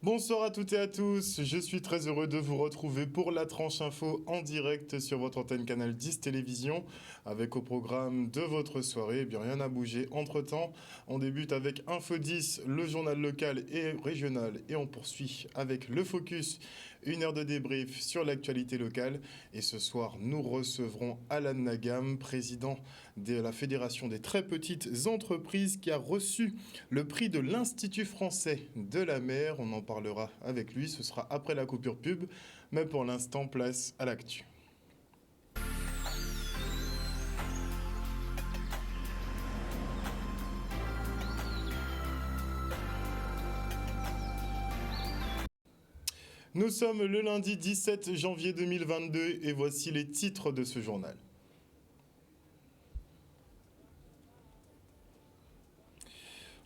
Bonsoir à toutes et à tous, je suis très heureux de vous retrouver pour la tranche info en direct sur votre antenne Canal 10 Télévision, avec au programme de votre soirée, eh bien rien n'a bougé entre-temps. On débute avec Info 10, le journal local et régional, et on poursuit avec le Focus, une heure de débrief sur l'actualité locale. Et ce soir, nous recevrons Alan Nagam, président de la Fédération des très petites entreprises, qui a reçu le prix de l'Institut français de la mer. On en parlera avec lui, ce sera après la coupure pub, mais pour l'instant, place à l'actu. Nous sommes le lundi 17 janvier 2022 et voici les titres de ce journal.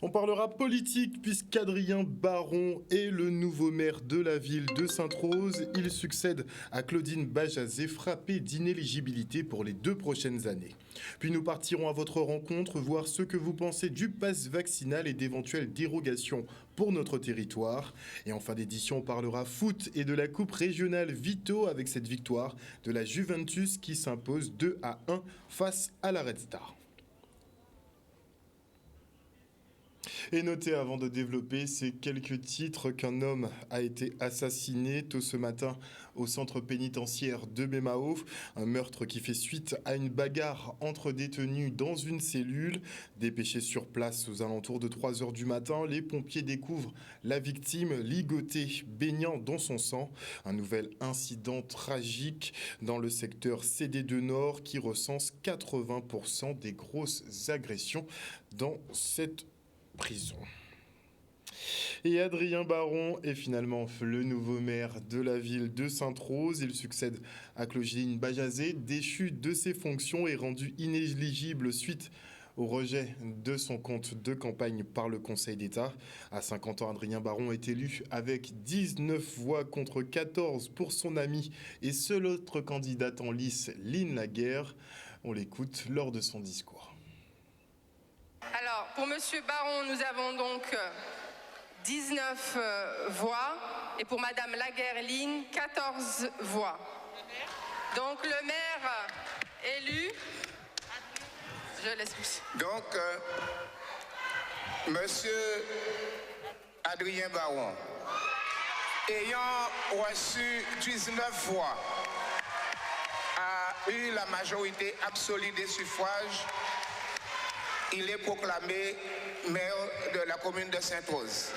On parlera politique puisqu'Adrien Baron est le nouveau maire de la ville de Sainte-Rose. Il succède à Claudine Bajazet, frappée d'inéligibilité pour les 2 prochaines années. Puis nous partirons à votre rencontre, voir ce que vous pensez du pass vaccinal et d'éventuelles dérogations pour notre territoire. Et en fin d'édition, on parlera foot et de la coupe régionale Vito avec cette victoire de la Juventus qui s'impose 2-1 face à la Red Star. Et notez avant de développer ces quelques titres qu'un homme a été assassiné tôt ce matin au centre pénitentiaire de Bemahauf. Un meurtre qui fait suite à une bagarre entre détenus dans une cellule. Dépêchés sur place aux alentours de 3 h du matin, les pompiers découvrent la victime ligotée, baignant dans son sang. Un nouvel incident tragique dans le secteur CD2 Nord qui recense 80% des grosses agressions dans cette prison. Et Adrien Baron est finalement le nouveau maire de la ville de Sainte-Rose. Il succède à Claudine Bajazet, déchu de ses fonctions et rendu inéligible suite au rejet de son compte de campagne par le Conseil d'État. À 50 ans, Adrien Baron est élu avec 19 voix contre 14 pour son ami et seule autre candidate en lice, Lynn Laguerre. On l'écoute lors de son discours. Alors, pour Monsieur Baron, nous avons donc 19 voix et pour Madame Laguerre-Lynn, 14 voix. Donc le maire élu, je laisse pousser. Donc, Monsieur Adrien Baron, ayant reçu 19 voix, a eu la majorité absolue des suffrages. Il est proclamé maire de la commune de Sainte-Rose.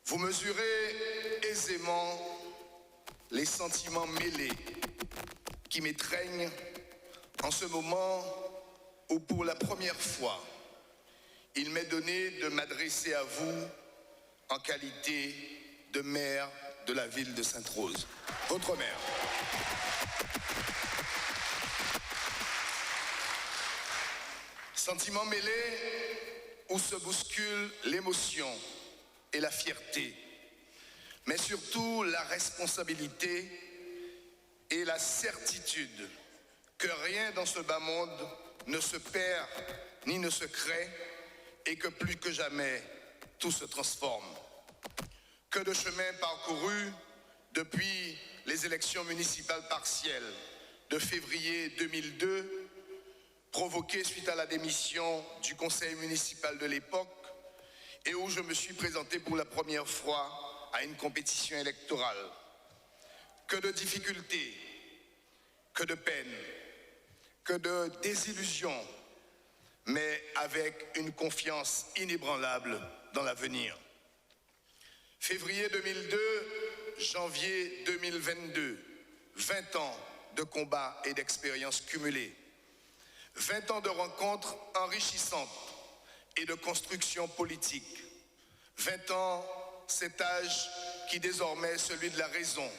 Vous mesurez aisément les sentiments mêlés qui m'étreignent en ce moment où, pour la première fois, il m'est donné de m'adresser à vous en qualité de maire de la ville de Sainte-Rose, votre maire. Sentiments mêlés où se bousculent l'émotion et la fierté, mais surtout la responsabilité et la certitude que rien dans ce bas monde ne se perd ni ne se crée et que plus que jamais, tout se transforme. Que de chemin parcouru depuis les élections municipales partielles de février 2002, provoquées suite à la démission du conseil municipal de l'époque et où je me suis présenté pour la première fois à une compétition électorale. Que de difficultés, que de peines, que de désillusions, mais avec une confiance inébranlable dans l'avenir. Février 2002, janvier 2022, 20 ans de combats et d'expériences cumulées, 20 ans de rencontres enrichissantes et de construction politique, 20 ans, cet âge qui désormais est celui de la raison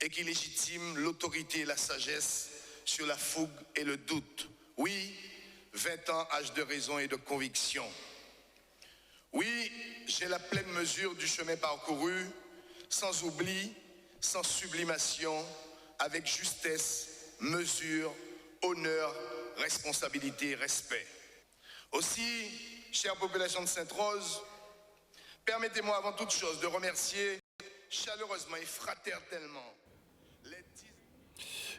et qui légitime l'autorité et la sagesse sur la fougue et le doute. Oui, 20 ans, âge de raison et de conviction. Oui, j'ai la pleine mesure du chemin parcouru, sans oubli, sans sublimation, avec justesse, mesure, honneur, responsabilité et respect. Aussi, chère population de Sainte-Rose, permettez-moi avant toute chose de remercier chaleureusement et fraternellement les 10...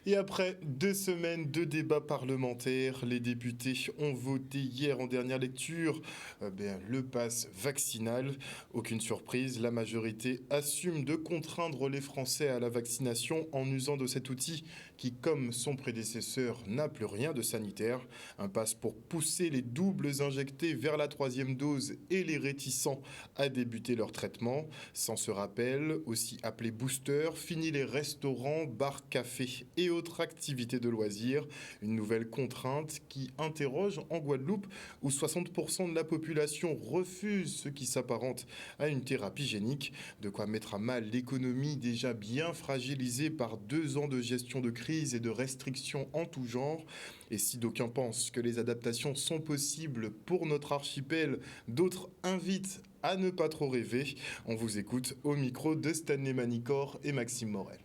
Et après 2 semaines de débats parlementaires, les députés ont voté hier en dernière lecture le pass vaccinal. Aucune surprise, la majorité assume de contraindre les Français à la vaccination en usant de cet outil qui, comme son prédécesseur, n'a plus rien de sanitaire. Un pass pour pousser les doubles injectés vers la 3e dose et les réticents à débuter leur traitement. Sans ce rappel, aussi appelé booster, fini les restaurants, bars, cafés et autres activités de loisirs. Une nouvelle contrainte qui interroge en Guadeloupe où 60% de la population refuse ce qui s'apparente à une thérapie génique. De quoi mettre à mal l'économie déjà bien fragilisée par 2 ans de gestion de crise et de restrictions en tout genre. Et si d'aucuns pensent que les adaptations sont possibles pour notre archipel, d'autres invitent à ne pas trop rêver. On vous écoute au micro de Stanley Manicor et Maxime Morel.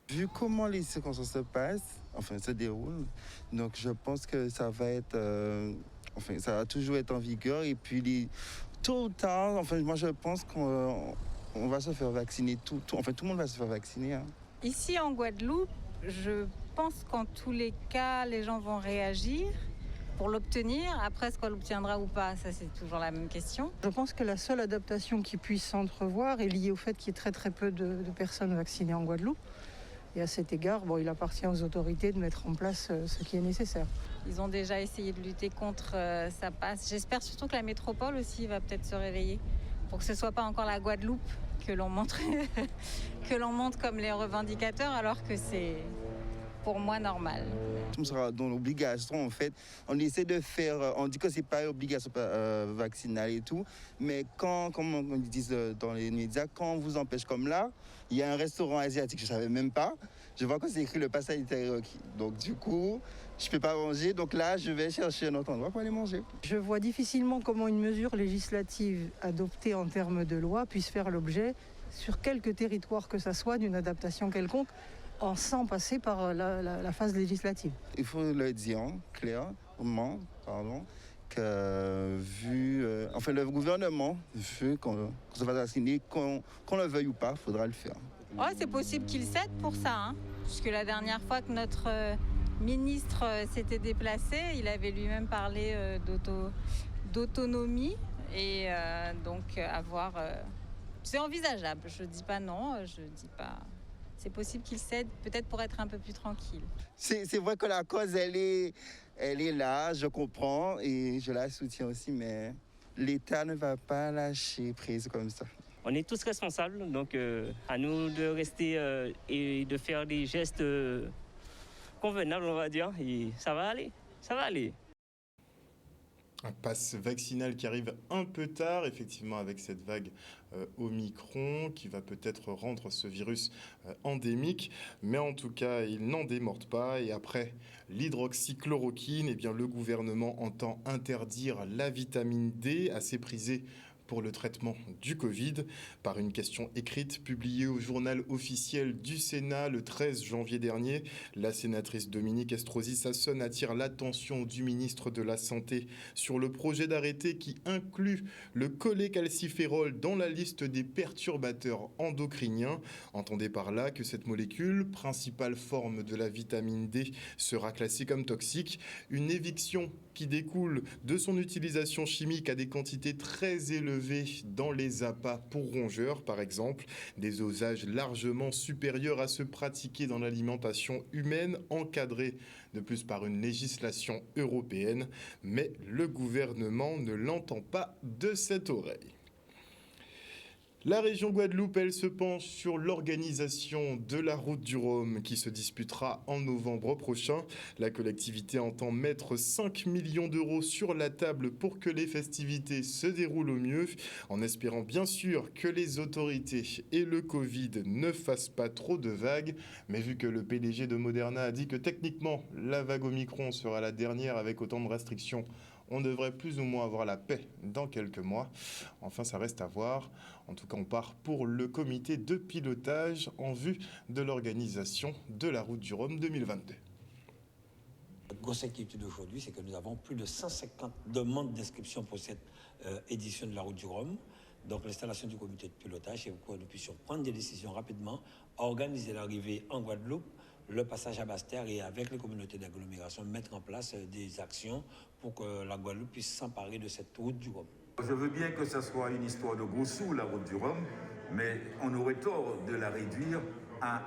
Vu comment les circonstances se déroulent, donc je pense que ça va être, ça va toujours être en vigueur et puis tôt ou tard, moi je pense qu'on va se faire vacciner, tout le monde va se faire vacciner. Hein. Ici en Guadeloupe, je pense qu'en tous les cas, les gens vont réagir pour l'obtenir. Après, est-ce qu'on l'obtiendra ou pas, ça c'est toujours la même question. Je pense que la seule adaptation qui puisse s'entrevoir est liée au fait qu'il y ait très très peu de personnes vaccinées en Guadeloupe. Et à cet égard, il appartient aux autorités de mettre en place ce qui est nécessaire. Ils ont déjà essayé de lutter contre, ça passe. J'espère surtout que la métropole aussi va peut-être se réveiller pour que ce ne soit pas encore la Guadeloupe que l'on montre, que l'on montre comme les revendicateurs alors que c'est pour moi normal. On sera dans l'obligation en fait. On essaie de faire, on dit que c'est pas obligation vaccinale et tout, mais comme on dit dans les médias, quand on vous empêche comme là, il y a un restaurant asiatique, je savais même pas. Je vois que c'est écrit le pass sanitaire requis. Donc du coup, je peux pas manger. Donc là, je vais chercher un autre endroit pour aller manger. Je vois difficilement comment une mesure législative adoptée en termes de loi puisse faire l'objet, sur quelque territoire que ça soit, d'une adaptation quelconque, sans passer par la phase législative. Il faut le dire clairement, que le gouvernement veut qu'on se fasse vacciner, qu'on le veuille ou pas, il faudra le faire. Oh, c'est possible qu'il cède pour ça, hein, puisque la dernière fois que notre ministre s'était déplacé, il avait lui-même parlé d'autonomie et donc avoir... c'est envisageable, je ne dis pas non, je dis pas... C'est possible qu'il cède, peut-être pour être un peu plus tranquille. C'est vrai que la cause, elle est là, je comprends et je la soutiens aussi, mais l'État ne va pas lâcher prise comme ça. On est tous responsables, donc à nous de rester et de faire des gestes convenables, on va dire, et ça va aller. Un pass vaccinal qui arrive un peu tard, effectivement, avec cette vague Omicron qui va peut-être rendre ce virus endémique. Mais en tout cas, il n'en démorde pas. Et après l'hydroxychloroquine, le gouvernement entend interdire la vitamine D, assez prisée pour le traitement du Covid. Par une question écrite publiée au journal officiel du Sénat le 13 janvier dernier, la sénatrice Dominique Estrosi Sassone attire l'attention du ministre de la Santé sur le projet d'arrêté qui inclut le cholécalciférol dans la liste des perturbateurs endocriniens. Entendez par là que cette molécule, principale forme de la vitamine D, sera classée comme toxique. Une éviction qui découle de son utilisation chimique à des quantités très élevées dans les appâts pour rongeurs, par exemple, des dosages largement supérieurs à ceux pratiqués dans l'alimentation humaine, encadrés de plus par une législation européenne. Mais le gouvernement ne l'entend pas de cette oreille. La région Guadeloupe, elle se penche sur l'organisation de la Route du Rhum qui se disputera en novembre prochain. La collectivité entend mettre 5 millions d'euros sur la table pour que les festivités se déroulent au mieux, en espérant bien sûr que les autorités et le Covid ne fassent pas trop de vagues. Mais vu que le PDG de Moderna a dit que techniquement la vague Omicron sera la dernière avec autant de restrictions, On devrait plus ou moins avoir la paix dans quelques mois. Enfin, ça reste à voir. En tout cas, on part pour le comité de pilotage en vue de l'organisation de la Route du Rhum 2022. La grosse inquiétude aujourd'hui, c'est que nous avons plus de 150 demandes d'inscription pour cette édition de la Route du Rhum. Donc l'installation du comité de pilotage, c'est pour que nous puissions prendre des décisions rapidement, organiser l'arrivée en Guadeloupe, le passage à Basse-Terre et avec les communautés d'agglomération, mettre en place des actions pour que la Guadeloupe puisse s'emparer de cette route du Rhum. Je veux bien que ça soit une histoire de gros sous, la route du Rhum, mais on aurait tort de la réduire à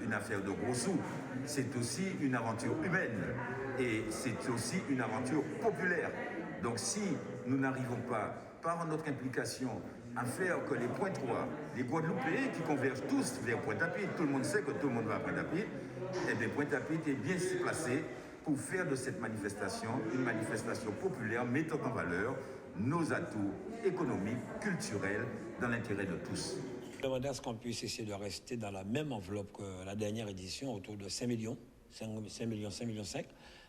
une affaire de gros sous. C'est aussi une aventure humaine et c'est aussi une aventure populaire. Donc si nous n'arrivons pas, par notre implication, à faire que les points 3, les Guadeloupéens qui convergent tous vers Pointe-à-Pitre, tout le monde sait que tout le monde va à Pointe-à-Pitre, et bien Pointe-à-Pitre est bien placé pour faire de cette manifestation une manifestation populaire mettant en valeur nos atouts économiques, culturels, dans l'intérêt de tous. Je demandais à ce qu'on puisse essayer de rester dans la même enveloppe que la dernière édition, autour de 5 millions, 5 millions, 5,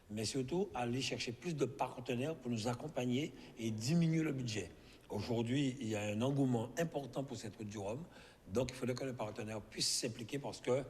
mais surtout aller chercher plus de partenaires pour nous accompagner et diminuer le budget. Aujourd'hui, il y a un engouement important pour cette route du Rhum, donc il faudrait que les partenaires puissent s'impliquer parce que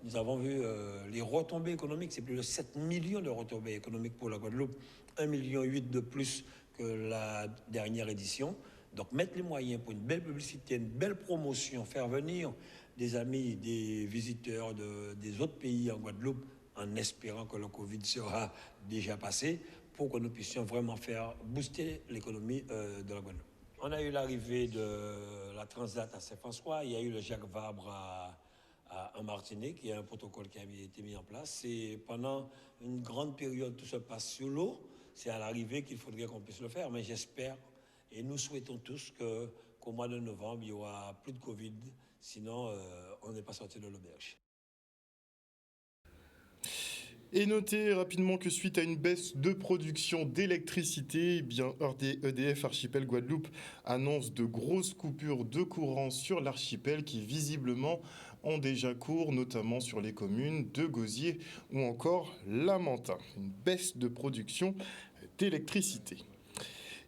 nous avons vu les retombées économiques, c'est plus de 7 millions de retombées économiques pour la Guadeloupe, 1,8 million de plus que la dernière édition. Donc mettre les moyens pour une belle publicité, une belle promotion, faire venir des amis, des visiteurs des autres pays en Guadeloupe, en espérant que le Covid sera déjà passé, pour que nous puissions vraiment faire booster l'économie de la Guadeloupe. On a eu l'arrivée de la Transat à Saint-François, il y a eu le Jacques Vabre en Martinique, il y a un protocole qui a été mis en place. Et pendant une grande période, tout se passe sur l'eau. C'est à l'arrivée qu'il faudrait qu'on puisse le faire, mais j'espère et nous souhaitons tous qu'au mois de novembre, il y aura plus de Covid, sinon on n'est pas sorti de l'auberge. Et notez rapidement que suite à une baisse de production d'électricité, EDF Archipel Guadeloupe annonce de grosses coupures de courant sur l'archipel qui visiblement ont déjà cours, notamment sur les communes de Gosier ou encore Lamentin. Une baisse de production d'électricité.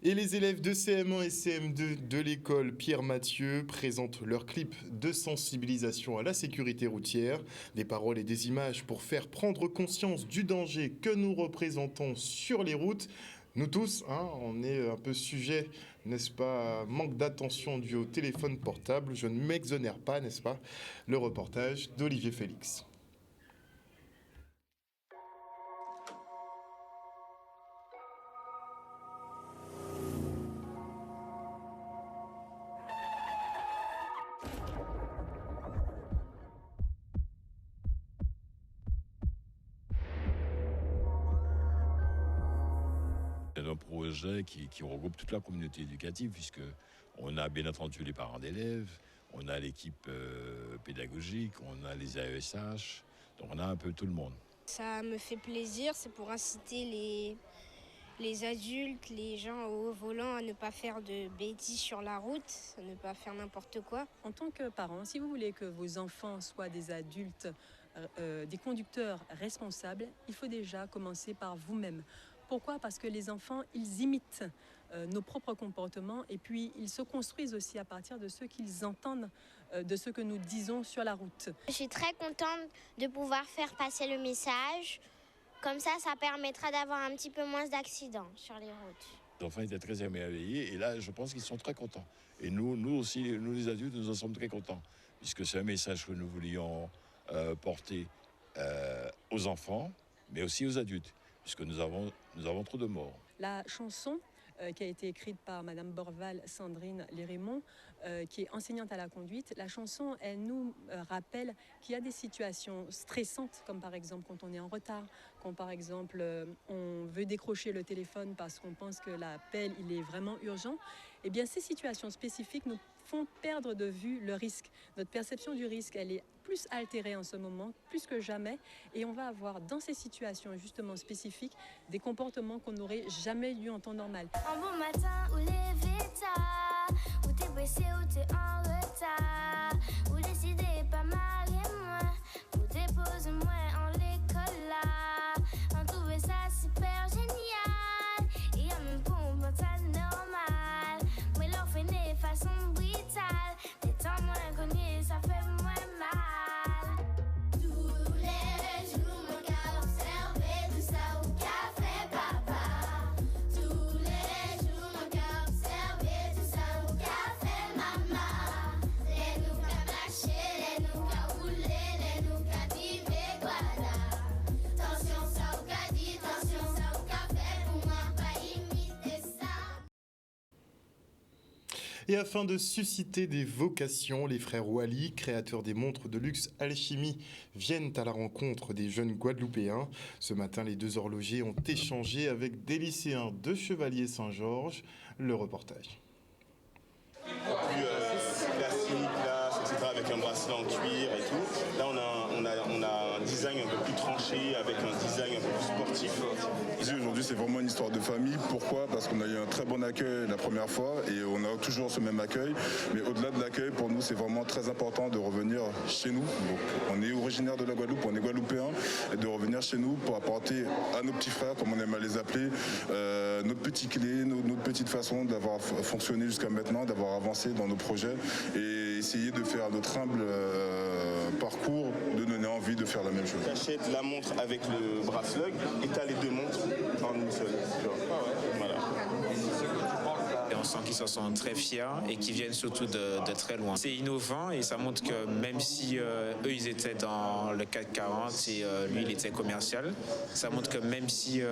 Et les élèves de CM1 et CM2 de l'école Pierre-Mathieu présentent leur clip de sensibilisation à la sécurité routière. Des paroles et des images pour faire prendre conscience du danger que nous représentons sur les routes. Nous tous, on est un peu sujet, n'est-ce pas, à manque d'attention dû au téléphone portable. Je ne m'exonère pas, n'est-ce pas? Le reportage d'Olivier Félix. C'est un projet qui regroupe toute la communauté éducative, puisqu'on a bien entendu les parents d'élèves, on a l'équipe pédagogique, on a les AESH, donc on a un peu tout le monde. Ça me fait plaisir, c'est pour inciter les adultes, les gens au volant à ne pas faire de bêtises sur la route, à ne pas faire n'importe quoi. En tant que parent, si vous voulez que vos enfants soient des adultes, des conducteurs responsables, il faut déjà commencer par vous-même. Pourquoi? Parce que les enfants, ils imitent nos propres comportements et puis ils se construisent aussi à partir de ce qu'ils entendent, de ce que nous disons sur la route. Je suis très contente de pouvoir faire passer le message. Comme ça permettra d'avoir un petit peu moins d'accidents sur les routes. Les enfants étaient très émerveillés et là, je pense qu'ils sont très contents. Et nous aussi, nous les adultes, nous en sommes très contents, puisque c'est un message que nous voulions porter aux enfants, mais aussi aux adultes, puisque nous avons trop de morts. La chanson qui a été écrite par Madame Borval Sandrine Lérémont, qui est enseignante à la conduite. La chanson, elle nous rappelle qu'il y a des situations stressantes, comme par exemple quand on est en retard, quand par exemple on veut décrocher le téléphone parce qu'on pense que l'appel il est vraiment urgent. Eh bien, ces situations spécifiques nous font perdre de vue le risque. Notre perception du risque, elle est plus altérée en ce moment, plus que jamais, et on va avoir dans ces situations justement spécifiques des comportements qu'on n'aurait jamais eu en temps normal. Un bon matin ou lever tard, ou t'es pressé ou t'es en retard, ou décider pas marier moi, ou dépose moi en l'école là, on trouvait ça super génial, et en même Et afin de susciter des vocations, les frères Wally, créateurs des montres de luxe Alchimie, viennent à la rencontre des jeunes Guadeloupéens. Ce matin, les deux horlogers ont échangé avec des lycéens de Chevalier-Saint-Georges. Le reportage. Classique, classe, etc., avec un bracelet en cuir et tout. Là, on a un design un peu plus tranché, avec un design un peu plus sportif. Aujourd'hui, c'est vraiment une histoire de famille. Pourquoi ? Parce qu'on a eu un très bon accueil la première fois et on a toujours ce même accueil. Mais au-delà de l'accueil, pour nous, c'est vraiment très important de revenir chez nous. Donc, on est originaire de la Guadeloupe, on est guadeloupéens, et de revenir chez nous pour apporter à nos petits frères, comme on aime à les appeler, nos petites clés, notre petite façon d'avoir fonctionné jusqu'à maintenant, d'avoir avancé dans nos projets et essayer de faire notre humble parcours, de donner envie de faire la même chose. Tu achètes la montre avec le bracelet et tu as les deux montres en une seule. Voilà. Et on sent qu'ils se sont très fiers et qu'ils viennent surtout de très loin. C'est innovant et ça montre que même si eux ils étaient dans le CAC 40 et lui il était commercial, ça montre que même si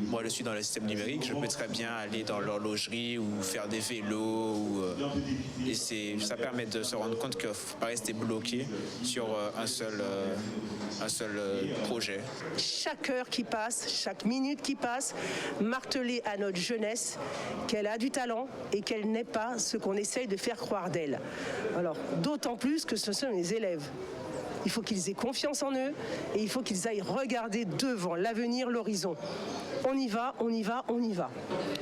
moi je suis dans le système numérique, je peux très bien aller dans l'horlogerie ou faire des vélos et ça permet de se rendre compte qu'il ne faut pas rester bloqué sur un seul projet. Chaque heure qui passe, chaque minute qui passe, marteler à notre jeunesse qu'elle a du talent et qu'elle n'est pas ce qu'on essaye de faire croire d'elle. Alors, d'autant plus que ce sont les élèves. Il faut qu'ils aient confiance en eux et il faut qu'ils aillent regarder devant l'avenir, l'horizon. On y va, on y va, on y va.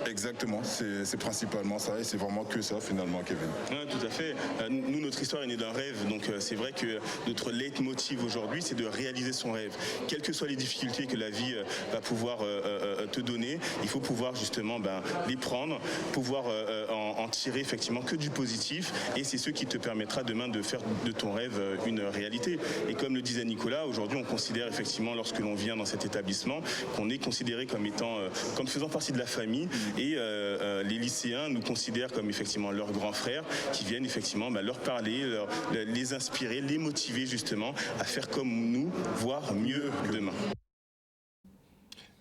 Exactement, c'est principalement ça et c'est vraiment que ça finalement, Kevin. Oui, tout à fait. Nous, notre histoire est née d'un rêve, donc c'est vrai que notre leitmotiv aujourd'hui, c'est de réaliser son rêve. Quelles que soient les difficultés que la vie va pouvoir te donner, il faut pouvoir justement les prendre, pouvoir en tirer effectivement que du positif et c'est ce qui te permettra demain de faire de ton rêve une réalité. Et comme le disait Nicolas, aujourd'hui on considère effectivement lorsque l'on vient dans cet établissement qu'on est considéré comme faisant partie de la famille et les lycéens nous considèrent comme effectivement leurs grands frères qui viennent effectivement leur parler, les inspirer, les motiver justement à faire comme nous, voire mieux demain.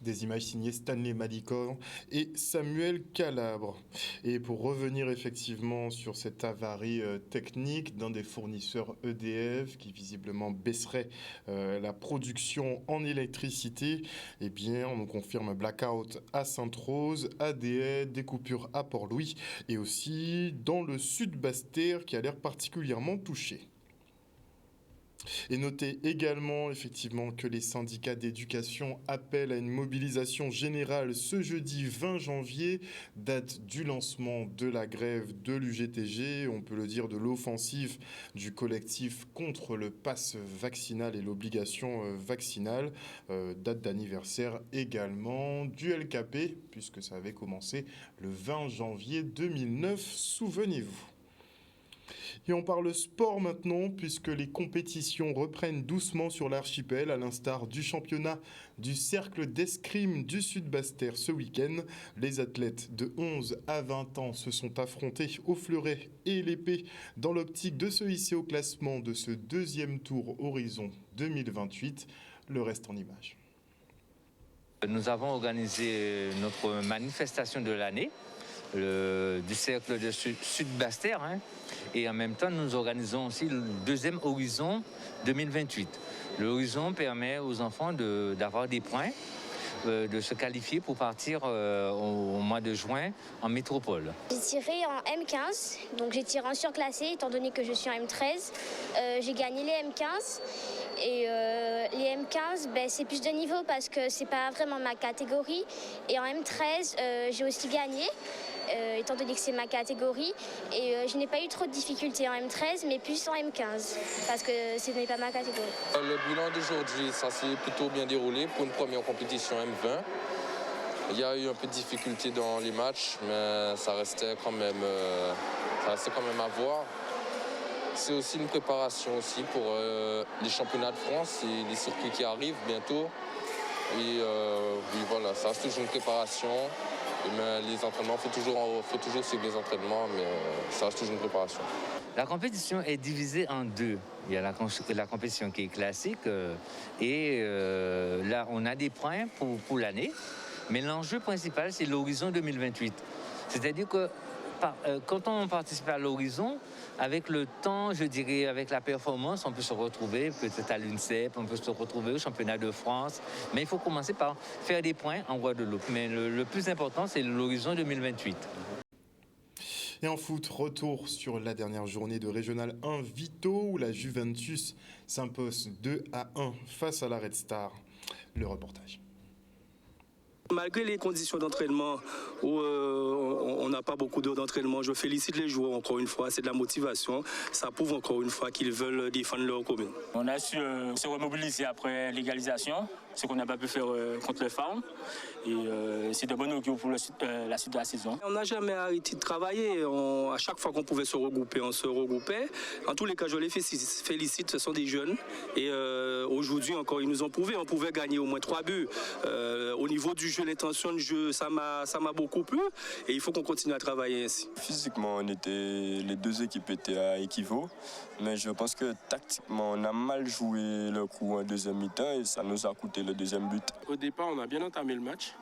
Des images signées Stanley Madicorn et Samuel Calabre. Et pour revenir effectivement sur cette avarie technique d'un des fournisseurs EDF qui visiblement baisserait la production en électricité, eh bien on nous confirme un blackout à Sainte-Rose, à Des, des coupures à Port-Louis et aussi dans le sud Basse-Terre qui a l'air particulièrement touché. Et notez également effectivement que les syndicats d'éducation appellent à une mobilisation générale ce jeudi 20 janvier, date du lancement de la grève de l'UGTG, on peut le dire de l'offensive du collectif contre le pass vaccinal et l'obligation vaccinale, date d'anniversaire également du LKP puisque ça avait commencé le 20 janvier 2009, souvenez-vous. Et on parle sport maintenant, puisque les compétitions reprennent doucement sur l'archipel, à l'instar du championnat du cercle d'escrime du Sud Basse-Terre ce week-end. Les athlètes de 11 à 20 ans se sont affrontés au fleuret et l'épée dans l'optique de se hisser au classement de ce deuxième tour Horizon 2028. Le reste en images. Nous avons organisé notre manifestation de l'année. Du cercle de Sud Basse-Terre et en même temps nous organisons aussi le deuxième Horizon 2028. Le Horizon permet aux enfants d'avoir des points, de se qualifier pour partir au mois de juin en métropole. J'ai tiré en M15, donc j'ai tiré en surclassé étant donné que je suis en M13. J'ai gagné les M15 et les M15 c'est plus de niveau parce que c'est pas vraiment ma catégorie et en M13 j'ai aussi gagné. Étant donné que c'est ma catégorie et je n'ai pas eu trop de difficultés en M13 mais plus en M15 parce que ce n'est pas ma catégorie. Le bilan d'aujourd'hui, ça s'est plutôt bien déroulé pour une première compétition M20. Il y a eu un peu de difficultés dans les matchs mais ça restait quand même à voir. C'est aussi une préparation aussi pour les championnats de France et les circuits qui arrivent bientôt. Et voilà, ça reste toujours une préparation. Mais les entraînements, faut toujours suivre les entraînements, mais ça reste toujours une préparation. La compétition est divisée en deux. Il y a la compétition qui est classique et là, on a des points pour l'année. Mais l'enjeu principal, c'est l'horizon 2028. C'est-à-dire que quand on participe à l'horizon, avec le temps, je dirais, avec la performance, on peut se retrouver peut-être à l'UNCEP, on peut se retrouver au championnat de France. Mais il faut commencer par faire des points en Guadeloupe. Mais le plus important, c'est l'horizon 2028. Et en foot, retour sur la dernière journée de Régional 1 Vito où la Juventus s'impose 2-1 face à la Red Star. Le reportage. Malgré les conditions d'entraînement où on n'a pas beaucoup d'heures d'entraînement, je félicite les joueurs encore une fois, c'est de la motivation. Ça prouve encore une fois qu'ils veulent défendre leur commune. On a su se remobiliser après l'égalisation, ce qu'on n'a pas pu faire contre le FARM. Et c'est de bon augure pour la suite de la saison. On n'a jamais arrêté de travailler. À chaque fois qu'on pouvait se regrouper, on se regroupait. En tous les cas, je les félicite, ce sont des jeunes. Et aujourd'hui encore, ils nous ont prouvé. On pouvait gagner au moins 3 buts. Au niveau du jeu, l'intention de jeu, ça m'a beaucoup plu. Et il faut qu'on continue à travailler ainsi. Physiquement, les deux équipes étaient à équivalent. Mais je pense que tactiquement, on a mal joué le coup en deuxième mi-temps et ça nous a coûté le deuxième but. Au départ, on a bien entamé le match.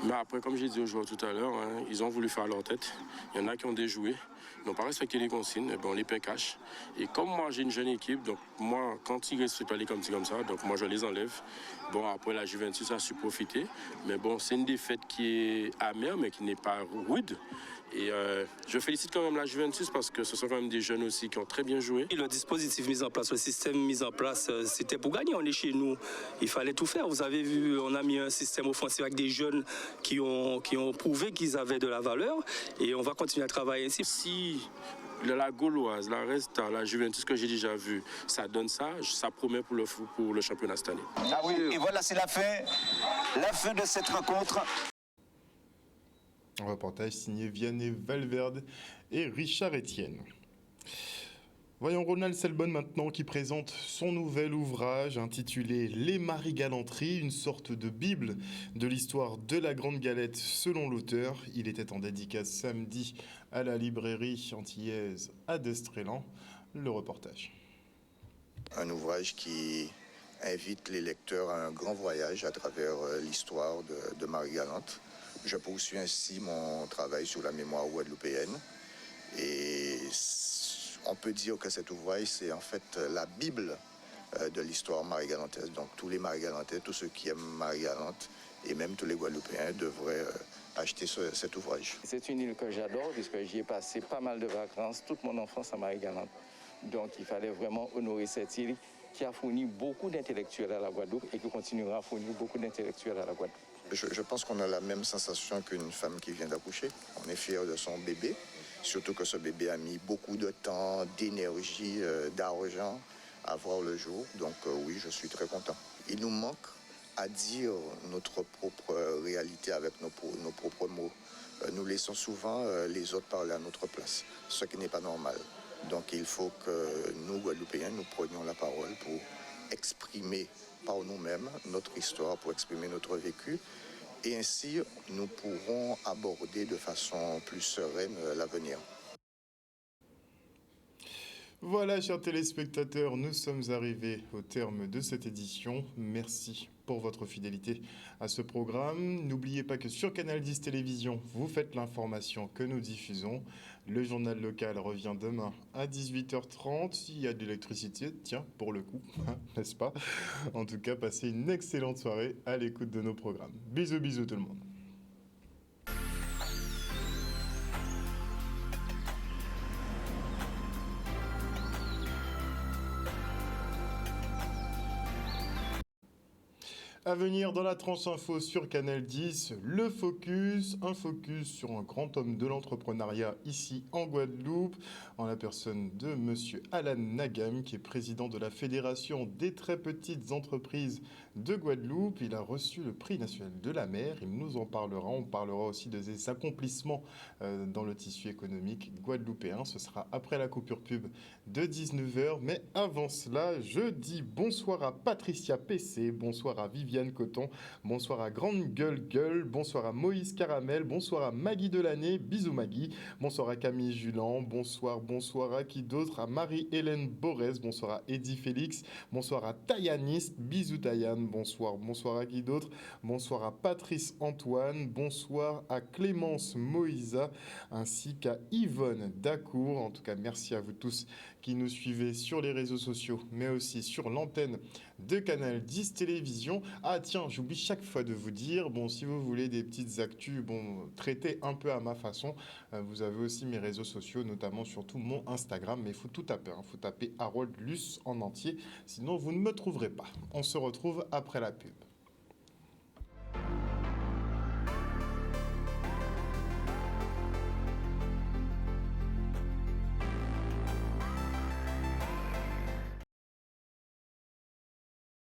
Mais après, comme j'ai dit aux joueurs tout à l'heure, ils ont voulu faire leur tête. Il y en a qui ont déjoué. Ils n'ont pas respecté les consignes. On les paie cash. Et comme moi, j'ai une jeune équipe, donc moi, quand ils restent pas comme ça, donc moi, je les enlève. Bon, après, la Juventus a su profiter. Mais bon, c'est une défaite qui est amère, mais qui n'est pas rude. Et je félicite quand même la Juventus parce que ce sont quand même des jeunes aussi qui ont très bien joué. Le dispositif mis en place, le système mis en place, c'était pour gagner. On est chez nous, il fallait tout faire. Vous avez vu, on a mis un système offensif avec des jeunes qui ont prouvé qu'ils avaient de la valeur et on va continuer à travailler ainsi. Si la Gauloise, la Resta, la Juventus que j'ai déjà vu, ça donne ça promet pour le championnat cette année. Ah oui, et voilà, c'est la fin de cette rencontre. Un reportage signé Vianney Valverde et Richard Etienne. Voyons Ronald Selbonne maintenant qui présente son nouvel ouvrage intitulé Les Marie-Galanteries, une sorte de bible de l'histoire de la Grande Galette selon l'auteur. Il était en dédicace samedi à la librairie antillaise à Destrélan. Le reportage. Un ouvrage qui invite les lecteurs à un grand voyage à travers l'histoire de Marie-Galante. Je poursuis ainsi mon travail sur la mémoire guadeloupéenne et on peut dire que cet ouvrage, c'est en fait la Bible de l'histoire marie-galantaise. Donc tous les Marie-Galantais, tous ceux qui aiment Marie-Galante et même tous les Guadeloupéens devraient acheter cet ouvrage. C'est une île que j'adore puisque j'y ai passé pas mal de vacances, toute mon enfance à Marie-Galante. Donc il fallait vraiment honorer cette île qui a fourni beaucoup d'intellectuels à la Guadeloupe et qui continuera à fournir beaucoup d'intellectuels à la Guadeloupe. Je pense qu'on a la même sensation qu'une femme qui vient d'accoucher. On est fier de son bébé, surtout que ce bébé a mis beaucoup de temps, d'énergie, d'argent à voir le jour. Donc oui, je suis très content. Il nous manque à dire notre propre réalité avec nos propres mots. Nous laissons souvent les autres parler à notre place, ce qui n'est pas normal. Donc il faut que nous, Guadeloupéens, nous prenions la parole pour exprimer par nous-mêmes notre histoire, pour exprimer notre vécu. Et ainsi, nous pourrons aborder de façon plus sereine l'avenir. Voilà, chers téléspectateurs, nous sommes arrivés au terme de cette édition. Merci pour votre fidélité à ce programme. N'oubliez pas que sur Canal 10 Télévision, vous faites l'information que nous diffusons. Le journal local revient demain à 18h30. Il y a de l'électricité, tiens, pour le coup, n'est-ce pas? En tout cas, passez une excellente soirée à l'écoute de nos programmes. Bisous, bisous tout le monde. À venir dans la tranche info sur Canal 10, le focus, un focus sur un grand homme de l'entrepreneuriat ici en Guadeloupe, en la personne de monsieur Alan Nagam, qui est président de la Fédération des très petites entreprises de Guadeloupe. Il a reçu le prix national de la mer, il nous en parlera. On parlera aussi de ses accomplissements dans le tissu économique guadeloupéen. Ce sera après la coupure pub de 19h. Mais avant cela, je dis bonsoir à Patricia PC, bonsoir à Viviane Viviane Coton, bonsoir à Grande Gueule, bonsoir à Moïse Caramel, bonsoir à Maggie Delaney, bisous Maggie, bonsoir à Camille Julan, bonsoir à qui d'autre, à Marie-Hélène Borès, bonsoir à Eddie Félix, bonsoir à Tayaniste, bisous Tayane, bonsoir à qui d'autre, bonsoir à Patrice Antoine, bonsoir à Clémence Moïsa, ainsi qu'à Yvonne Dacour. En tout cas, merci à vous tous qui nous suivez sur les réseaux sociaux, mais aussi sur l'antenne de Canal 10 Télévision. Ah tiens, j'oublie chaque fois de vous dire, bon, si vous voulez des petites actus, bon, traitées un peu à ma façon, vous avez aussi mes réseaux sociaux, notamment surtout mon Instagram, mais il faut tout taper, faut taper Harold Luce en entier, sinon vous ne me trouverez pas. On se retrouve après la pub.